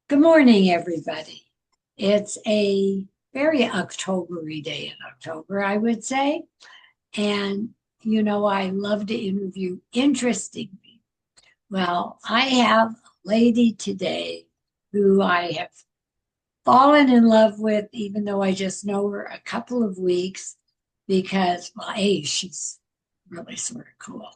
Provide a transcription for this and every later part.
Good morning, everybody. It's a very October-y day in October, I would say. And, I love to interview interesting people. Well, I have a lady today who I have fallen in love with, even though I just know her a couple of weeks, because, well, A, she's really sort of cool,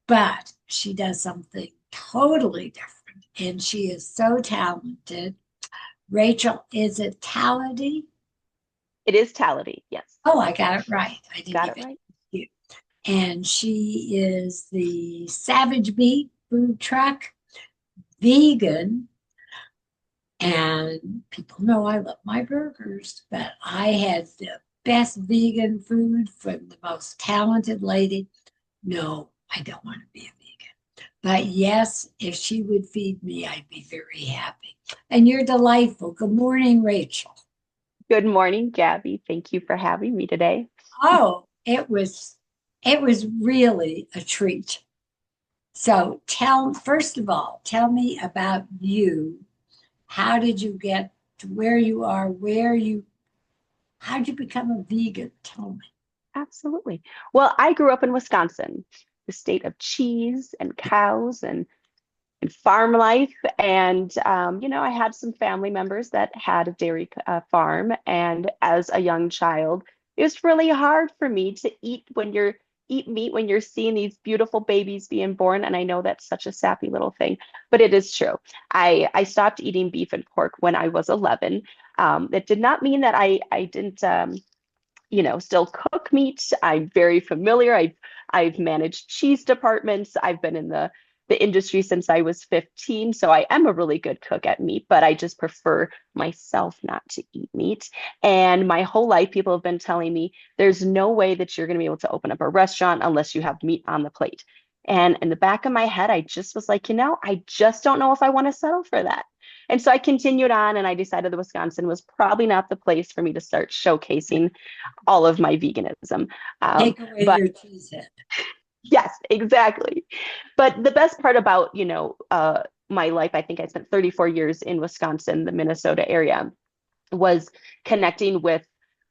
but she does something totally different. And she is so talented. Rachel, is it Talady? It is Talady. Yes. Oh, I got it right. I didn't Got it even right. you. And she is the Savage Beet food truck, vegan, and people know I love my burgers, but I had the best vegan food from the most talented lady. No, I don't want to be a vegan. But yes, if she would feed me, I'd be very happy. And you're delightful. Good morning, Rachel. Good morning, Gabby. Thank you for having me today. Oh, it was really a treat. So first of all, tell me about you. How did you get to where you are, how'd you become a vegan? Tell me. Absolutely. Well, I grew up in Wisconsin, the state of cheese and cows and farm life. And, I had some family members that had a dairy farm. And as a young child, it was really hard for me to eat meat when you're seeing these beautiful babies being born. And I know that's such a sappy little thing, but it is true. I stopped eating beef and pork when I was 11. It did not mean that I didn't, still cook meat. I'm very familiar. I've managed cheese departments. I've been in the industry since I was 15, so I am a really good cook at meat, but I just prefer myself not to eat meat. And my whole life, people have been telling me there's no way that you're going to be able to open up a restaurant unless you have meat on the plate. And in the back of my head, I just was like, I just don't know if I want to settle for that. And so I continued on and I decided that Wisconsin was probably not the place for me to start showcasing all of my veganism. Take away But your cheese head. yes, exactly. But the best part about, my life, I think I spent 34 years in Wisconsin, the Minnesota area, was connecting with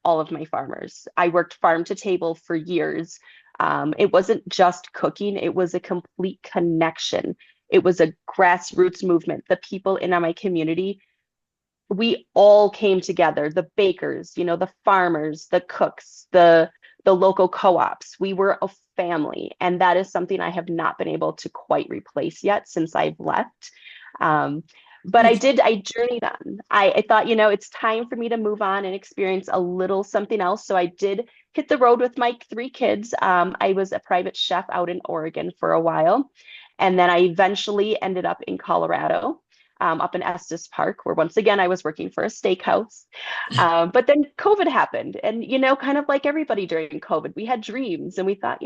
all of my farmers. I worked farm to table for years. It wasn't just cooking, it was a complete connection. It was a grassroots movement. The people in my community, we all came together, the bakers, the farmers, the cooks, the local co-ops. We were a family, and that is something I have not been able to quite replace yet since I've left. um, but It's I journeyed on. I thought, it's time for me to move on and experience a little something else. So I did hit the road with my three kids. I was a private chef out in Oregon for a while, and then I eventually ended up in Colorado, up in Estes Park, where once again I was working for a steakhouse. But then COVID happened, and kind of like everybody during COVID, we had dreams, and we thought,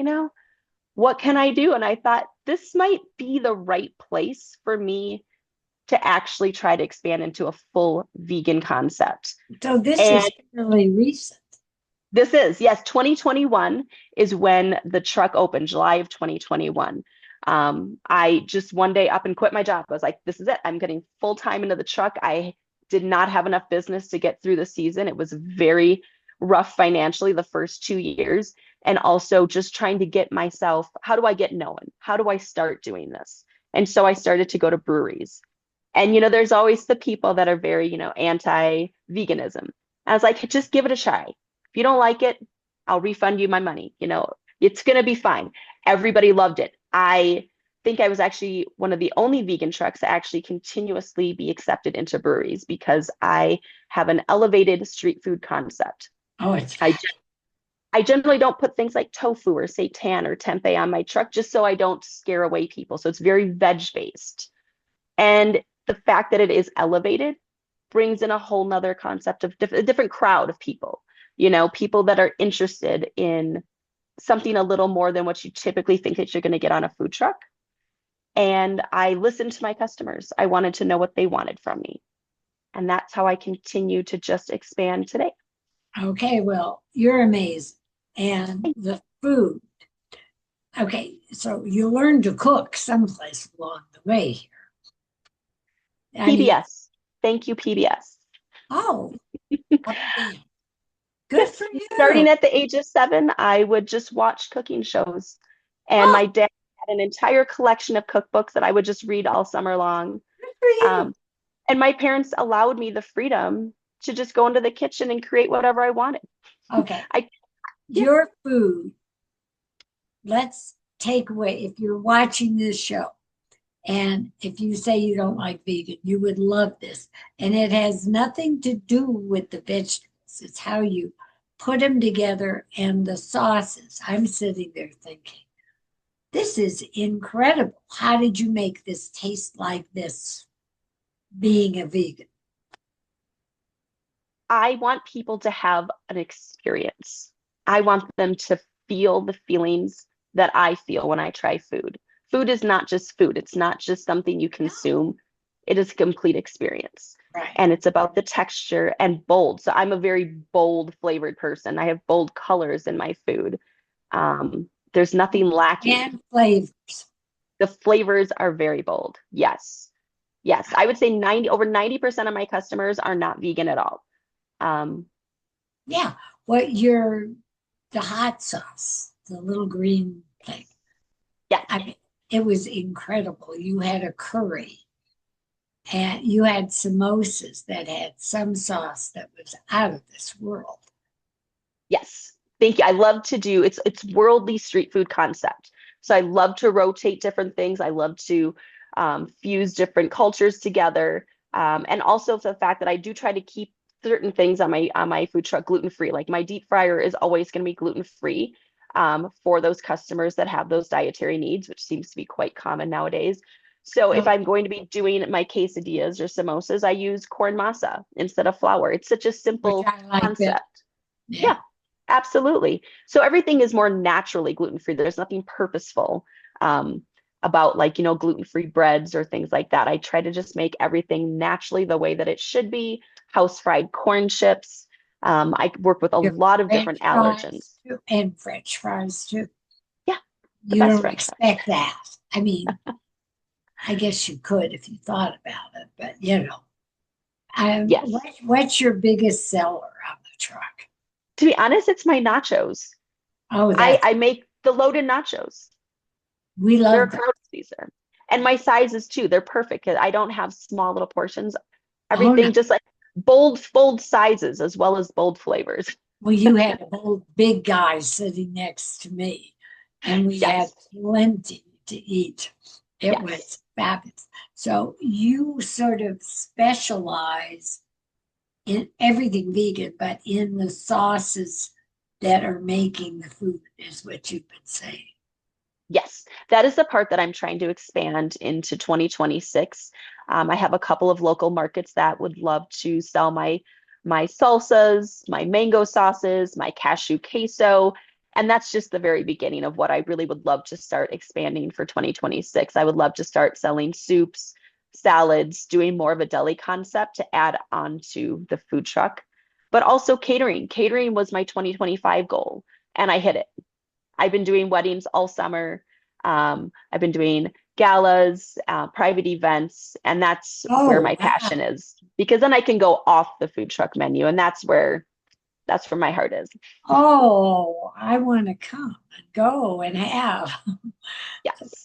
what can I do? And I thought this might be the right place for me to actually try to expand into a full vegan concept. so this And is fairly recent. this is, yes, 2021 is when the truck opened, July of 2021. I just one day up and quit my job. I was like, this is it. I'm getting full time into the truck. I did not have enough business to get through the season. It was very rough financially the first 2 years. And also just trying to get myself, how do I get known? How do I start doing this? And so I started to go to breweries. And, there's always the people that are very, anti-veganism. I was like, just give it a try. If you don't like it, I'll refund you my money. It's going to be fine. Everybody loved it. I think I was actually one of the only vegan trucks to actually continuously be accepted into breweries because I have an elevated street food concept. Oh, it's I I generally don't put things like tofu or seitan or tempeh on my truck just so I don't scare away people. So it's very veg based. And the fact that it is elevated brings in a whole nother concept of a different crowd of people, people that are interested in something a little more than what you typically think that you're going to get on a food truck. And I listened to my customers. I wanted to know what they wanted from me. And that's how I continue to just expand today. okay. Well, you're amazing. And the food. Okay, so you learned to cook someplace along the way here. I mean, PBS. Thank you, PBS. Oh, oh, damn. Good for Starting you. at the age of 7, I would just watch cooking shows. And my Oh, dad had an entire collection of cookbooks that I would just read all summer long. good for you. Um, and my parents allowed me the freedom to just go into the kitchen and create whatever I wanted. Okay. I, yeah, Your food, let's take away, if you're watching this show, and if you say you don't like vegan, you would love this. And it has nothing to do with the vegetables, it's how you put them together and the sauces. I'm sitting there thinking, this is incredible. How did you make this taste like this being a vegan? I want people to have an experience. I want them to feel the feelings that I feel when I try food. Food is not just food, it's not just something you consume, it is a complete experience. Right. And it's about the texture and bold. So I'm a very bold flavored person. I have bold colors in my food. There's nothing lacking. And flavors. The flavors are very bold. Yes. Yes. I would say over 90% of my customers are not vegan at all. Um, Yeah. What your the hot sauce, the little green thing. yeah. I mean, it was incredible. You had a curry and you had samosas that had some sauce that was out of this world. Yes. Thank you. I love to do it's worldly street food concept. So I love to rotate different things. I love to fuse different cultures together. And also the fact that I do try to keep certain things on my food truck gluten free. Like my deep fryer is always going to be gluten free for those customers that have those dietary needs, which seems to be quite common nowadays. So if So, I'm going to be doing my quesadillas or samosas, I use corn masa instead of flour. It's such a which simple I like that. concept. Yeah. Yeah, absolutely. So everything is more naturally gluten-free. There's nothing purposeful um, about like, gluten-free breads or things like that. I try to just make everything naturally the way that it should be. House fried corn chips. I work with a Your lot of different French fries allergens. too, and French fries too. Yeah, the You best don't French fries. expect that. I mean, I guess you could if you thought about it, but Yes. what's your biggest seller on the truck? To be honest, it's my nachos. Oh, I, that's I make the loaded nachos. we They're a love that. crowd pleaser. And my sizes too, they're perfect because I don't have small little portions. Oh no. Everything just like bold sizes as well as bold flavors. Well, you had a whole big guy sitting next to me, and we had Yes. plenty to eat. It Yes. was fabulous. So you sort of specialize in everything vegan, but in the sauces that are making the food, is what you've been saying. Yes. That is the part that I'm trying to expand into 2026. I have a couple of local markets that would love to sell my salsas, my mango sauces, my cashew queso. And that's just the very beginning of what I really would love to start expanding for 2026. I would love to start selling soups, salads, doing more of a deli concept to add on to the food truck, but also catering. Catering was my 2025 goal, and I hit it. I've been doing weddings all summer. I've been doing galas, private events, and that's where Oh, my passion wow. is because then I can go off the food truck menu, and that's where my heart is. Oh, I want to come and go and have. Yes.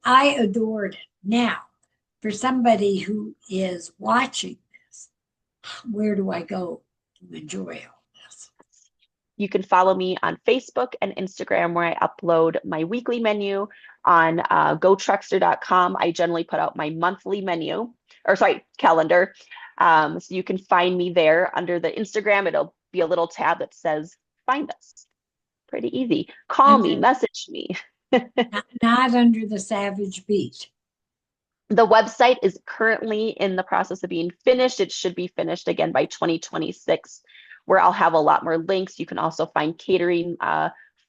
I adored it. Now, for somebody who is watching this, where do I go to enjoy all this? You can follow me on Facebook and Instagram where I upload my weekly menu on gotruckster.com. I generally put out my monthly menu, or sorry, calendar. So you can find me there under the Instagram. It'll be a little tab that says find us. Pretty easy. Call me, Under message me. not under the Savage Beet. The website is currently in the process of being finished. It should be finished again by 2026, where I'll have a lot more links. You can also find catering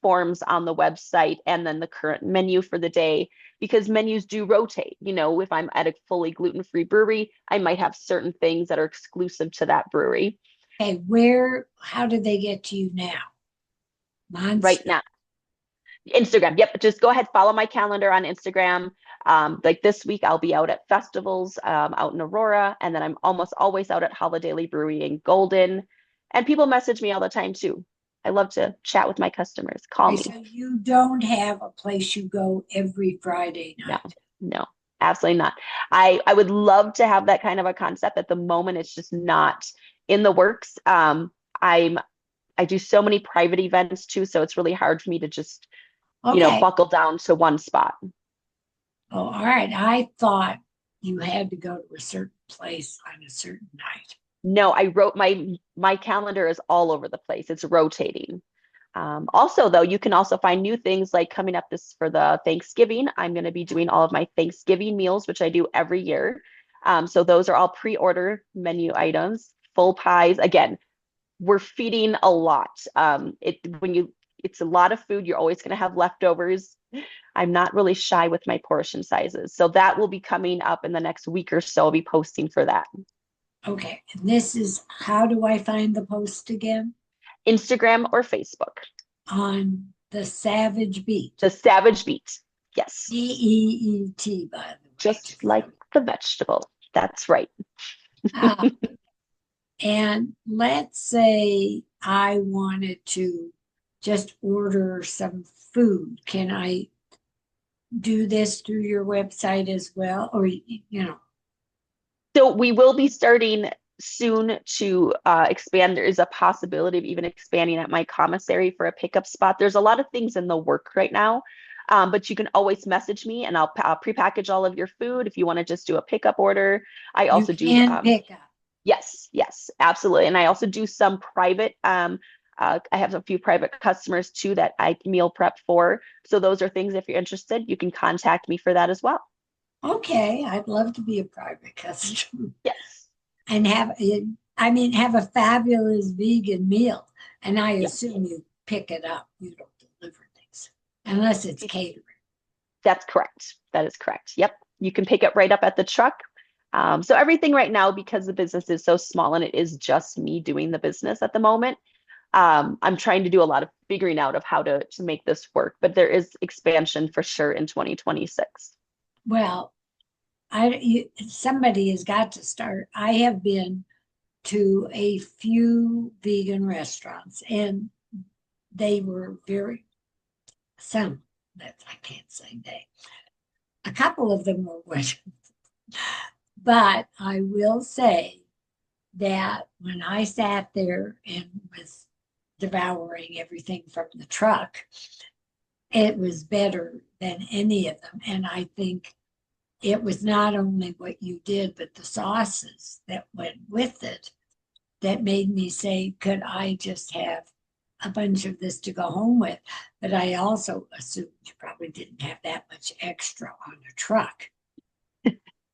forms on the website and then the current menu for the day because menus do rotate. If I'm at a fully gluten-free brewery, I might have certain things that are exclusive to that brewery. Okay, how did they get to you now? Right Monster. now, Instagram. Yep. Just go ahead, follow my calendar on Instagram. Like this week, I'll be out at festivals out in Aurora, and then I'm almost always out at Holiday Brewery in Golden. And people message me all the time too. I love to chat with my customers. Call Okay, me. so you don't have a place you go every Friday No, night. no, absolutely not. I would love to have that kind of a concept. At the moment, it's just not in the works. I'm I do so many private events too, so it's really hard for me to just, Okay. buckle down to one spot. Oh, all right. I thought you had to go to a certain place on a certain night. No, I wrote my calendar is all over the place. It's rotating. Also, though, you can also find new things like coming up this for the Thanksgiving. I'm going to be doing all of my Thanksgiving meals, which I do every year. So those are all pre-order menu items, full pies. Again, we're feeding a lot. It's a lot of food. You're always going to have leftovers. I'm not really shy with my portion sizes. So that will be coming up in the next week or so. I'll be posting for that. Okay. And this is how do I find the post again? Instagram or Facebook. On the Savage Beet. The Savage Beet. Yes. Beet, by the way. Just like the vegetable. That's right. Uh, and let's say I wanted to just order some food. Can I do this through your website as well? Or, So we will be starting soon to expand. There is a possibility of even expanding at my commissary for a pickup spot. There's a lot of things in the work right now, but you can always message me and I'll prepackage all of your food if you want to just do a pickup order. I you also do, can pick up. yes, yes, absolutely. And I also do some private, I have a few private customers too that I meal prep for. So those are things, if you're interested, you can contact me for that as well. Okay, I'd love to be a private customer Yes. and have a fabulous vegan meal. And I Yeah. assume you pick it up. You don't deliver things unless it's catering. That's correct. That is correct. Yep. You can pick it right up at the truck. So everything right now, because the business is so small and it is just me doing the business at the moment, I'm trying to do a lot of figuring out of how to make this work. But there is expansion for sure in 2026. Well, somebody has got to start. I have been to a few vegan restaurants, and they were some that I can't say they. A couple of them were wonderful, but I will say that when I sat there and was devouring everything from the truck, it was better than any of them, and I think it was not only what you did, but the sauces that went with it that made me say, could I just have a bunch of this to go home with? But I also assumed you probably didn't have that much extra on the truck.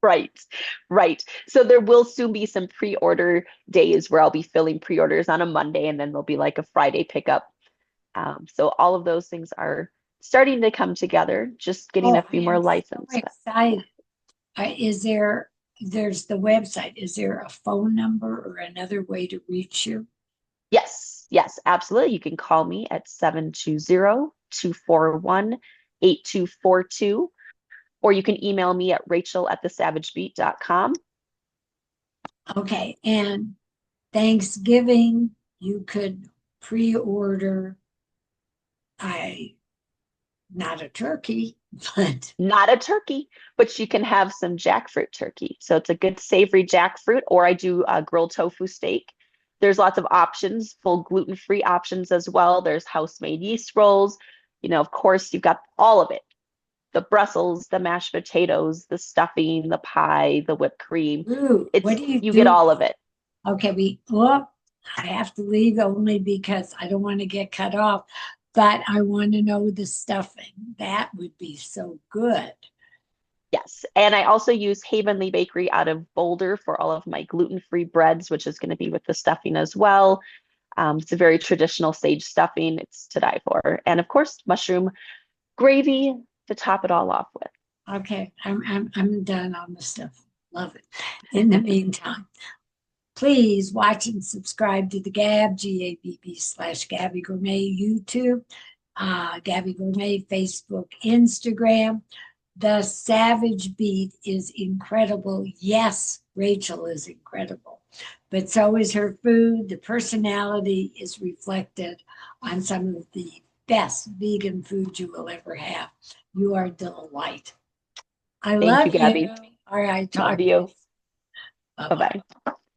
Right, right. So there will soon be some pre-order days where I'll be filling pre-orders on a Monday and then there'll be like a Friday pickup. So all of those things are starting to come together, just getting Oh, a I few more am so licenses. excited. There's the website. Is there a phone number or another way to reach you? Yes, yes, absolutely. You can call me at 720-241-8242, or you can email me at rachel@thesavagebeet.com. Okay. And Thanksgiving, you could pre-order I not a turkey, but Not a turkey, but you can have some jackfruit turkey. So it's a good savory jackfruit, or I do a grilled tofu steak. There's lots of options, full gluten-free options as well. There's house-made yeast rolls. Of course, you've got all of it. The Brussels, the mashed potatoes, the stuffing, the pie, the whipped cream. ooh, what do you You get do? all of it. Okay, I have to leave only because I don't want to get cut off, but I want to know the stuffing. That would be so good. Yes. And I also use Havenly Bakery out of Boulder for all of my gluten-free breads, which is going to be with the stuffing as well. It's a very traditional sage stuffing. It's to die for. And of course, mushroom gravy to top it all off with. Okay, I'm done on the stuff. Love it. In the meantime, please watch and subscribe to the Gabb, GABB / Gabby Gourmet YouTube, Gabby Gourmet, Facebook, Instagram. The Savage Beet is incredible. Yes, Rachel is incredible, but so is her food. The personality is reflected on some of the best vegan food you will ever have. You are a delight. I Thank you, love you. Gabby. All right, Love talk to you. you. Bye bye. Bye-bye.